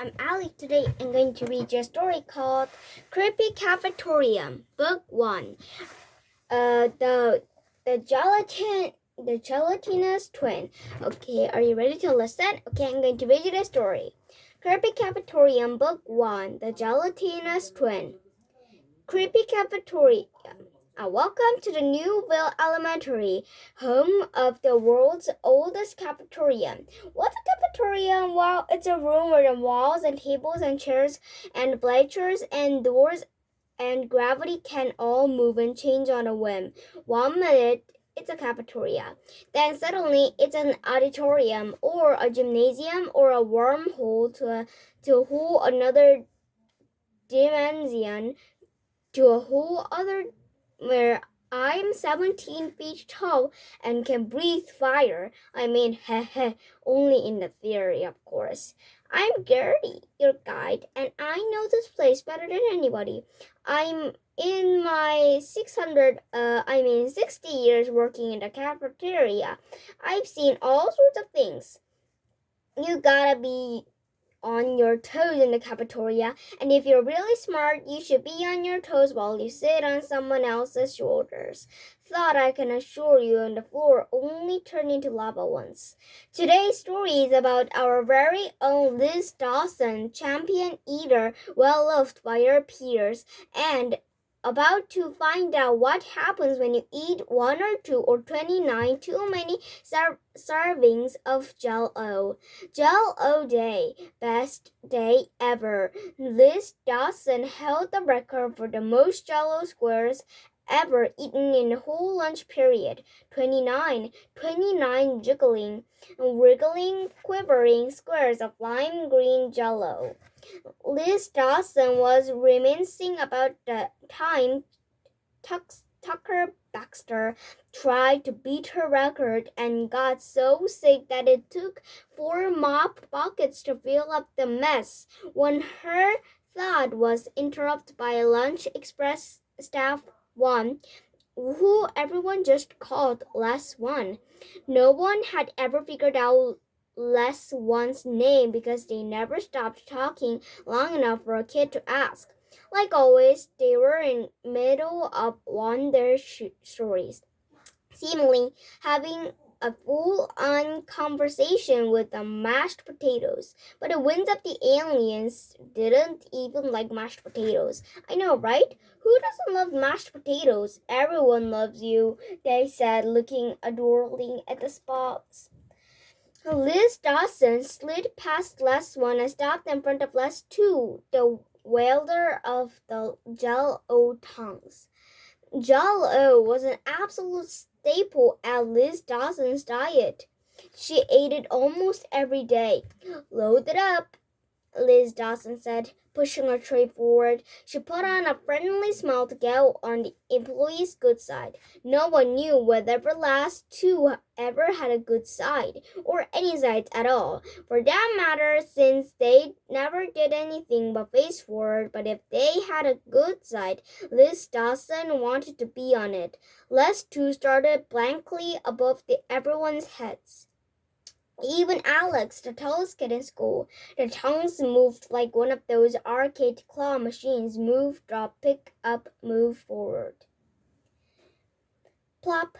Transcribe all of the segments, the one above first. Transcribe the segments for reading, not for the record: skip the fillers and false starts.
I'm Elly. Today I'm going to read you a story called Creepy Cafetorium, Book 1. The gelatinous twin. Okay, are you ready to listen? Okay, I'm going to read you the story. Creepy Cafetorium, Book 1, The Gelatinous Twin. Creepy Cafetorium. Welcome to the Newville Elementary, home of the world's oldest cafetorium. What's a cafetorium? Well, it's a room where the walls and tables and chairs and bleachers and doors and gravity can all move and change on a whim. 1 minute, it's a cafeteria. Then suddenly, it's an auditorium or a gymnasium or a wormhole to a whole another dimension, to a whole other where I'm 17 feet tall and can breathe fire. I mean, only in the theory, of course. I'm Gertie, your guide, and I know this place better than anybody. I'm in my 60 years working in the cafeteria. I've seen all sorts of things. You gotta be on your toes in the cafeteria, and if you're really smart, you should be on your toes while you sit on someone else's shoulders. Thought I can assure you on the floor only turned into lava once. Today's story is about our very own Liz Dawson, champion eater, well loved by her peers, and about to find out what happens when you eat 1 or 2 or 29 too many servings of Jell-O. Jell-O Day, best day ever. Liz Dawson held the record for the most Jell-O squares ever eaten in the whole lunch period. 29 jiggling, wriggling, quivering squares of lime green Jell-O. Liz Dawson was reminiscing about the time Tucker Baxter tried to beat her record and got so sick that it took 4 mop buckets to fill up the mess. When her thought was interrupted by a lunch express staff one, who everyone just called Les One. No one had ever figured out Les One's name because they never stopped talking long enough for a kid to ask. Like always, they were in middle of one of their stories, seemingly having a full-on conversation with the mashed potatoes. But it winds up the aliens didn't even like mashed potatoes. I know, right? Who doesn't love mashed potatoes? Everyone loves you, they said, looking adorably at the spots. Liz Dawson slid past Les One and stopped in front of Les Two, the wielder of the Jell-O tongues. Jell-O was an absolute staple at Liz Dawson's diet. She ate it almost every day. Load it up, Liz Dawson said, pushing her tray forward. She put on a friendly smile to get on the employees' good side. No one knew whether the last two ever had a good side, or any sides at all, for that matter, since they never did anything but face forward. But if they had a good side, Liz Dawson wanted to be on it. Les Two started blankly above everyone's heads. Even Alex, the tallest kid in school, the tongues moved like one of those arcade claw machines. Move, drop, pick up, move forward. Plop.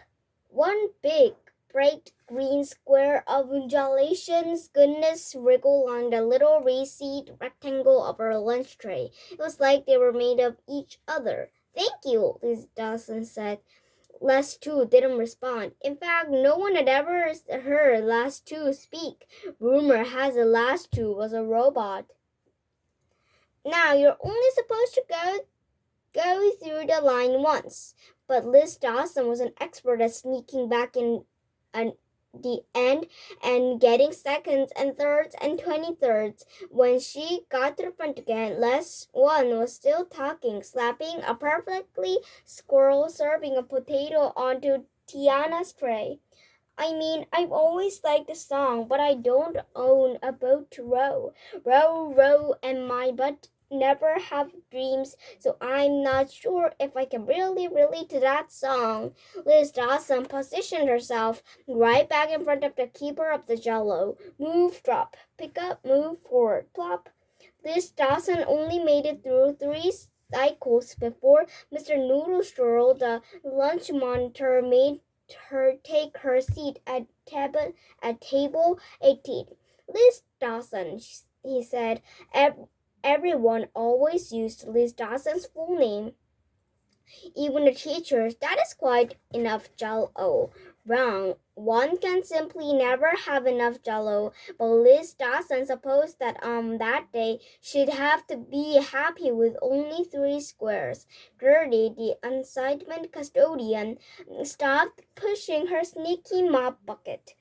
One big, bright green square of undulations goodness wriggled on the little recessed rectangle of her lunch tray. It was like they were made of each other. Thank you, Liz Dawson said. Les Two didn't respond. In fact, no one had ever heard Les Two speak. Rumor has it Les Two was a robot. Now, you're only supposed to go through the line once. But Liz Dawson was an expert at sneaking back in the end and getting seconds and thirds and 23rds. When she got to the front again, Les One was still talking, slapping a perfectly squirrel serving a potato onto Tiana's tray. I mean, I've always liked the song, but I don't own a boat to row. Row, row, and my butt never have dreams, so I'm not sure if I can really relate to that song. Liz Dawson positioned herself right back in front of the keeper of the Jell-O. Move, drop, pick up, move, forward, plop. Liz Dawson only made it through 3 cycles before Mr. Noodlestroll, the lunch monitor, made her take her seat at table 18. Liz Dawson, he said. Everyone always used Liz Dawson's full name, even the teachers. That is quite enough Jello. Wrong. One can simply never have enough Jello. But Liz Dawson supposed that that day she'd have to be happy with only 3 squares. Gertie, the assignment custodian, stopped pushing her sneaky mop bucket.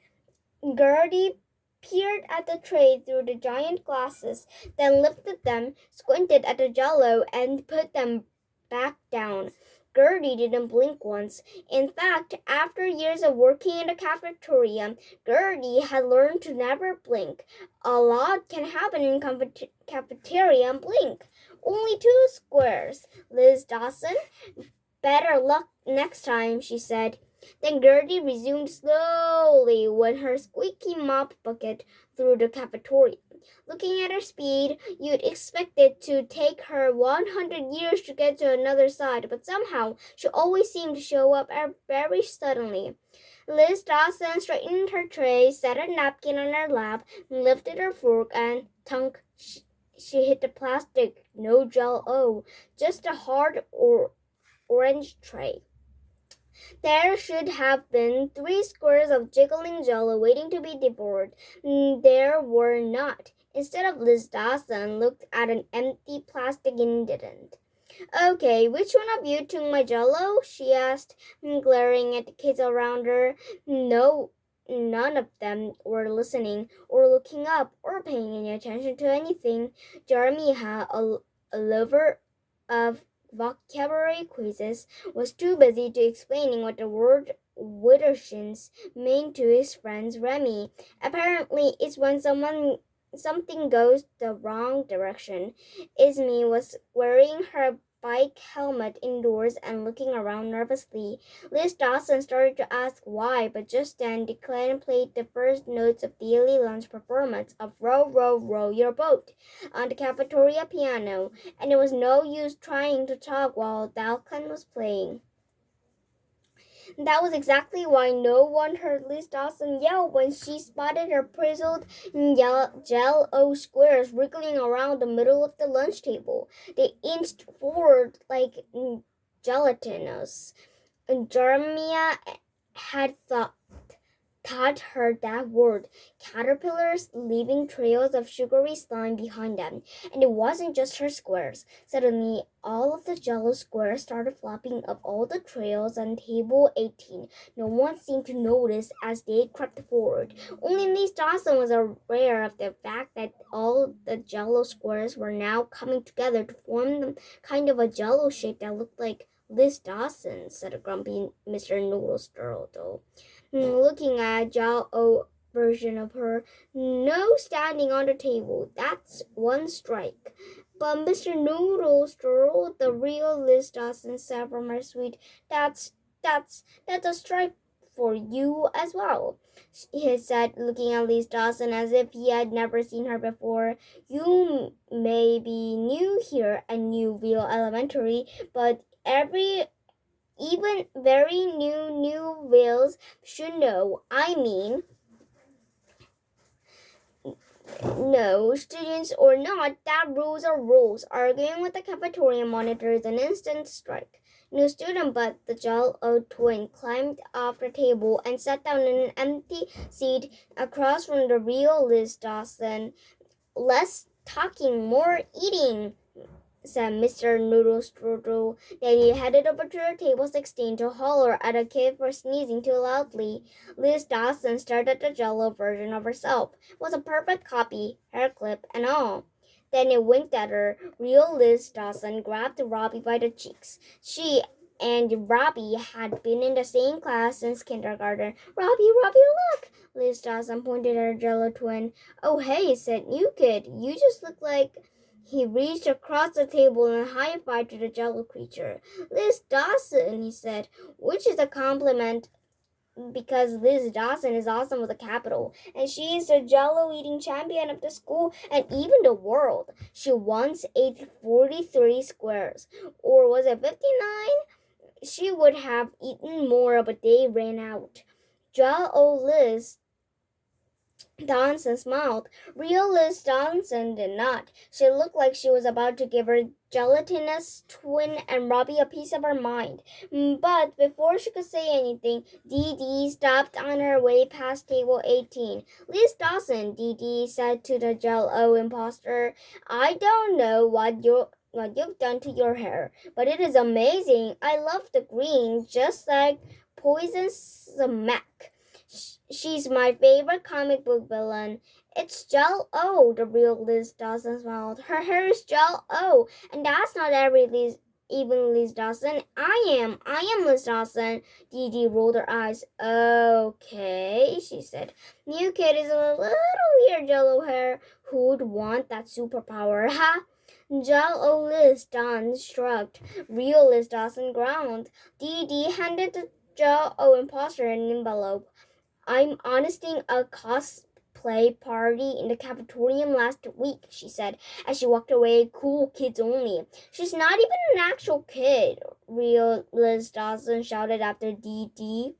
Gertie peered at the tray through the giant glasses, then lifted them, squinted at the Jello, and put them back down. Gertie didn't blink once. In fact, after years of working in the cafetorium, Gertie had learned to never blink. A lot can happen in cafeteria and blink. Only 2 squares. Liz Dawson, better luck next time, she said. Then Gertie resumed slowly with her squeaky mop bucket through the cafetorium. Looking at her speed, you'd expect it to take her 100 years to get to another side, but somehow she always seemed to show up very suddenly. Liz Dawson straightened her tray, set a napkin on her lap, lifted her fork, and thunk, she hit the plastic. No Jell-O, just a hard orange tray. There should have been 3 squares of jiggling Jello waiting to be devoured. There were not. Instead of Liz Dawson looked at an empty plastic and didn't. Okay, which one of you took my Jello? She asked, glaring at the kids around her. No, none of them were listening or looking up or paying any attention to anything. Jeremiah, a lover of vocabulary quizzes, was too busy to explaining what the word widdershins meant to his friend Remy. Apparently, it's when something goes the wrong direction. Ismee was wearing her bike helmet indoors and looking around nervously. Liz Dawson started to ask why, but just then Declan played the first notes of the daily lunch performance of Row, Row, Row Your Boat on the cafeteria piano, and it was no use trying to talk while Declan was playing. That was exactly why no one heard Liz Dawson yell when she spotted her frizzled Jell-O squares wriggling around the middle of the lunch table. They inched forward like gelatinous. Jeremiah had taught her that word. Caterpillars leaving trails of sugary slime behind them. And it wasn't just her squares. Suddenly, all of the Jello squares started flopping up all the trails on table 18. No one seemed to notice as they crept forward. Only Liz Dawson was aware of the fact that all the Jello squares were now coming together to form kind of a Jello shape that looked like Liz Dawson, said a grumpy Mr. Noodlestroll, looking at Jell-O version of her. No standing on the table. That's 1 strike. But Mr. Noodlestroll, the real Liz Dawson, said from her suite, that's a strike for you as well, he said, looking at Liz Dawson as if he had never seen her before. You may be new here and New Real Elementary, but even very new whales should know. I mean, no, students or not, that rules are rules. Arguing with the cafeteria monitor is an instant strike. No student but the Jell-O twin climbed off the table and sat down in an empty seat across from the real Liz Dawson. Less talking, more eating, said Mr. Noodlestroll. Then he headed over to table 16 to holler at a kid for sneezing too loudly. Liz Dawson stared at the Jello version of herself. It was a perfect copy, hair clip and all. Then it winked at her. Real Liz Dawson grabbed Robbie by the cheeks. She and Robbie had been in the same class since kindergarten. Robbie, look! Liz Dawson pointed at her Jello twin. Oh, hey, said new kid. You just look like... He reached across the table and high-fived to the Jello creature. Liz Dawson, he said, which is a compliment because Liz Dawson is awesome with a capital, and she is the Jello eating champion of the school and even the world. She once ate 43 squares, or was it 59? She would have eaten more, but they ran out. Jello Liz Dawson smiled. Real Liz Dawson did not. She looked like she was about to give her gelatinous twin and Robbie a piece of her mind. But before she could say anything, Dee Dee stopped on her way past table 18. Liz Dawson, Dee Dee said to the Jell-O imposter, I don't know what you've done to your hair, but it is amazing. I love the green, just like Poison Smack. She's my favorite comic book villain. It's Jell-O, the real Liz Dawson smiled. Her hair is Jell-O, and that's not even Liz Dawson. I am Liz Dawson. Dee Dee rolled her eyes. Okay, she said. New kid is a little weird Jell-O hair. Who'd want that superpower, huh? Jell-O Liz Dawson shrugged. Real Liz Dawson groaned. Dee Dee handed the Jell-O imposter an envelope. I'm hosting a cosplay party in the cafetorium last week, she said as she walked away. Cool kids only. She's not even an actual kid, real Liz Dawson shouted after Dee Dee.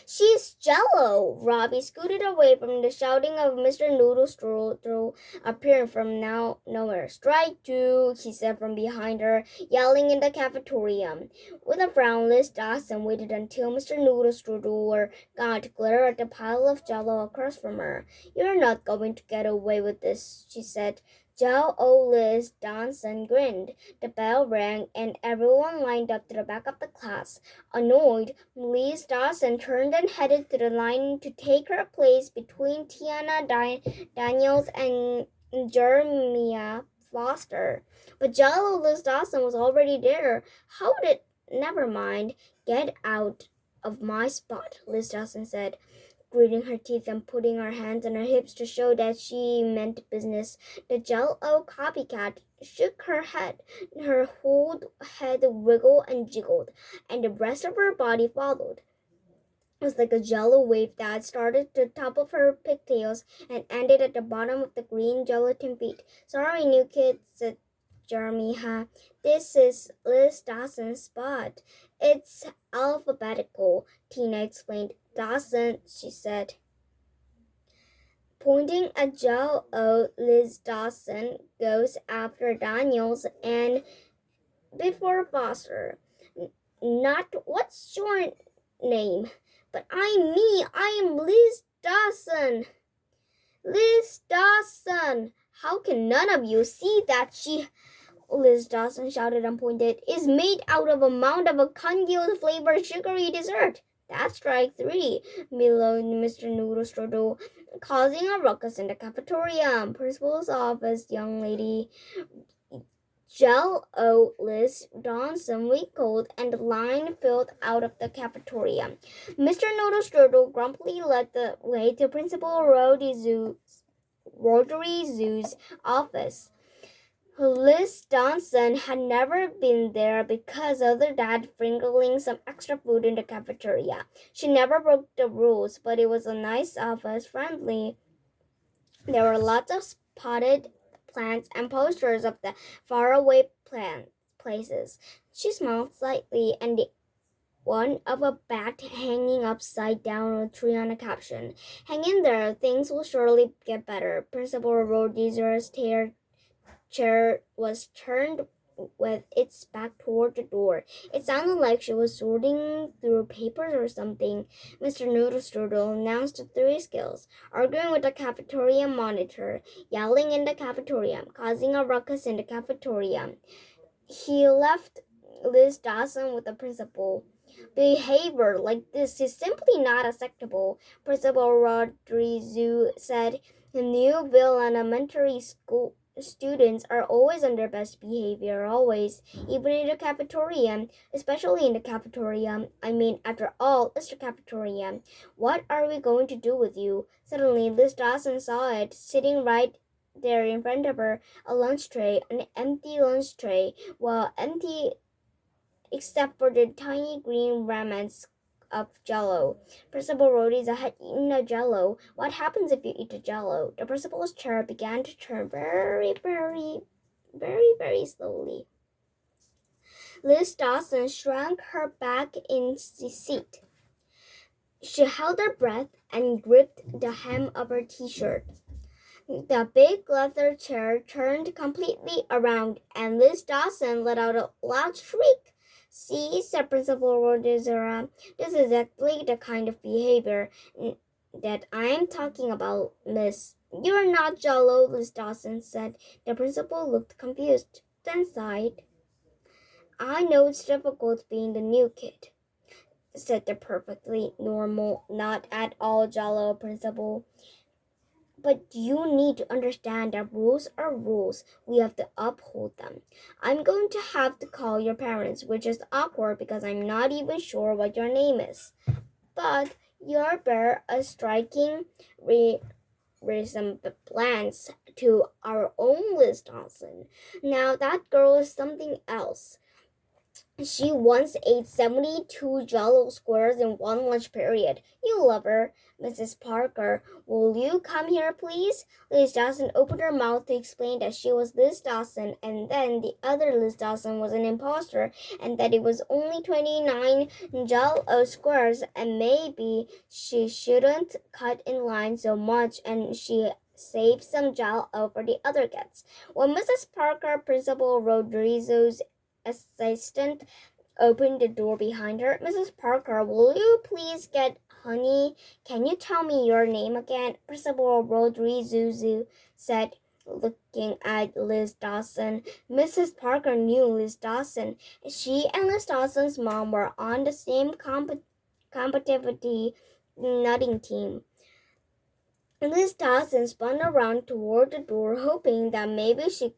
She's Jello. Robbie scooted away from the shouting of Mr. Noodle Strudel appearing from nowhere. Strike two, he said from behind her, yelling in the cafetorium. With a frown, Liz Dawson waited until Mr. Noodle Strudel got to glare at the pile of Jello across from her. You're not going to get away with this, she said. Jell-O Liz Dawson grinned. The bell rang, and everyone lined up to the back of the class. Annoyed, Liz Dawson turned and headed to the line to take her place between Tiana Daniels and Jeremiah Foster. But Jell-O Liz Dawson was already there. How would it? Never mind. Get out of my spot, Liz Dawson said, gritting her teeth and putting her hands on her hips to show that she meant business. The Jell-O copycat shook her head. Her whole head wiggled and jiggled, and the rest of her body followed. It was like a Jello wave that started at the top of her pigtails and ended at the bottom of the green gelatin feet. Sorry, new kid, said Jeremy. This is Liz Dawson's spot. It's alphabetical, Tina explained. Dawson, she said, pointing at Jell-O. Liz Dawson goes after Daniels and before Foster. Not what's your name? But I'm me. I am Liz Dawson. Liz Dawson. How can none of you see that she, Liz Dawson shouted and pointed, is made out of a mound of a congealed flavored sugary dessert? That's strike three, bellowed Mr. Noodle Strudel, causing a ruckus in the cafetorium. Principal's office, young lady. Jell-O Liz Dawson wrinkled, and the line filled out of the cafetorium. Mr. Noodle Strudel grumpily led the way to Principal Rhodey Zoo's office. Liz Dawson had never been there because of their dad sprinkling some extra food in the cafeteria. She never broke the rules, but it was a nice office, friendly. There were lots of potted plants and posters of the faraway places. She smiled slightly, and the one of a bat hanging upside down on a tree on a caption. Hang in there, things will surely get better. Principal Rhodey's chair was turned with its back toward the door. It sounded like she was sorting through papers or something. Mr. Noodle Strudel announced the three skills, arguing with the cafeteria monitor, yelling in the cafetorium, causing a ruckus in the cafetorium. He left Liz Dawson with the principal. Behavior like this is simply not acceptable, Principal Rodriguez said. The Newville Elementary School students are always on their best behavior, always, even in the cafetorium, especially in the cafetorium. I mean, after all, it's the cafetorium. What are we going to do with you? Suddenly, Liz Dawson saw it, sitting right there in front of her, a lunch tray, an empty lunch tray, well, empty except for the tiny green remnants of Jello. Principal Rhoda had eaten a Jello. What happens if you eat a Jello? The principal's chair began to turn very, very, very, very slowly. Liz Dawson shrank her back in the seat. She held her breath and gripped the hem of her t-shirt. The big leather chair turned completely around, and Liz Dawson let out a loud shriek. See, said Principal Rhoda, this is exactly the kind of behavior that I'm talking about, miss. You're not Jello, Liz Dawson said. The principal looked confused, then sighed. I know it's difficult being the new kid, said the perfectly normal, not at all Jello principal. But you need to understand that rules are rules. We have to uphold them. I'm going to have to call your parents, which is awkward because I'm not even sure what your name is. But you bear a striking resemblance to our own Liz Dawson. Now that girl is something else. She once ate 72 Jello squares in one lunch period. You love her. Mrs. Parker, will you come here, please? Liz Dawson opened her mouth to explain that she was Liz Dawson, and then the other Liz Dawson was an imposter, and that it was only 29 Jello squares, and maybe she shouldn't cut in line so much, and she saved some Jello for the other kids. When Mrs. Parker, Principal Rodriguez's assistant, opened the door behind her. Mrs. Parker, will you please get honey? Can you tell me your name again? Principal Rodriguez said, looking at Liz Dawson. Mrs. Parker knew Liz Dawson. She and Liz Dawson's mom were on the same competitive nutting team. Liz Dawson spun around toward the door, hoping that maybe she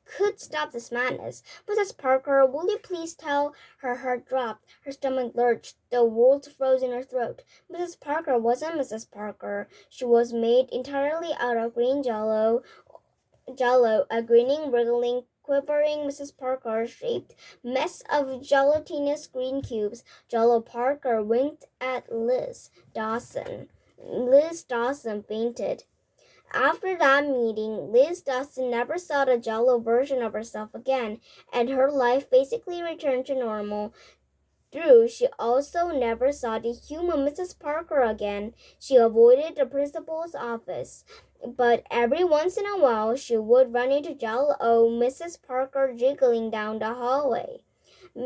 could stop this madness. Mrs. Parker, will you please tell? Her heart dropped. Her stomach lurched. The words froze in her throat. Mrs. Parker wasn't Mrs. Parker. She was made entirely out of green Jello, a grinning, wriggling, quivering Mrs. Parker-shaped mess of gelatinous green cubes. Jello Parker winked at Liz Dawson. Liz Dawson fainted. After that meeting, Liz Dawson never saw the Jello version of herself again, and her life basically returned to normal. True, she also never saw the human Mrs. Parker again. She avoided the principal's office, but every once in a while she would run into Jello Mrs. Parker jiggling down the hallway.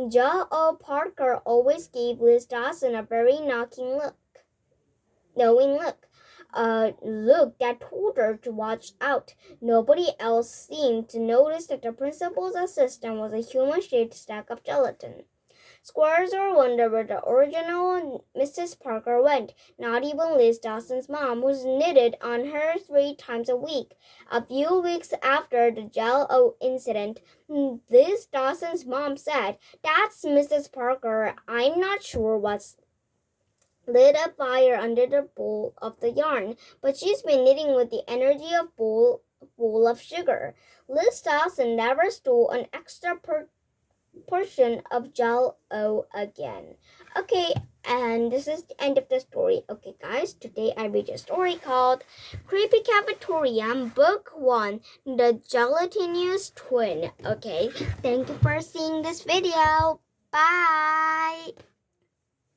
Jello Parker always gave Liz Dawson a very knowing look. A look that told her to watch out. Nobody else seemed to notice that the principal's assistant was a human-shaped stack of gelatin. Squares or wonder where the original Mrs. Parker went. Not even Liz Dawson's mom, who knitted on her 3 times a week. A few weeks after the Jello incident, Liz Dawson's mom said, "That's Mrs. Parker. I'm not sure what's lit a fire under the bowl of the yarn, but she's been knitting with the energy of bowl of sugar." Liz Dawson never stole an extra portion of Jello again. Okay, and this is the end of the story. Okay, guys, today I read a story called Creepy Cafetorium, Book 1, The Gelatinous Twin. Okay, thank you for seeing this video. Bye!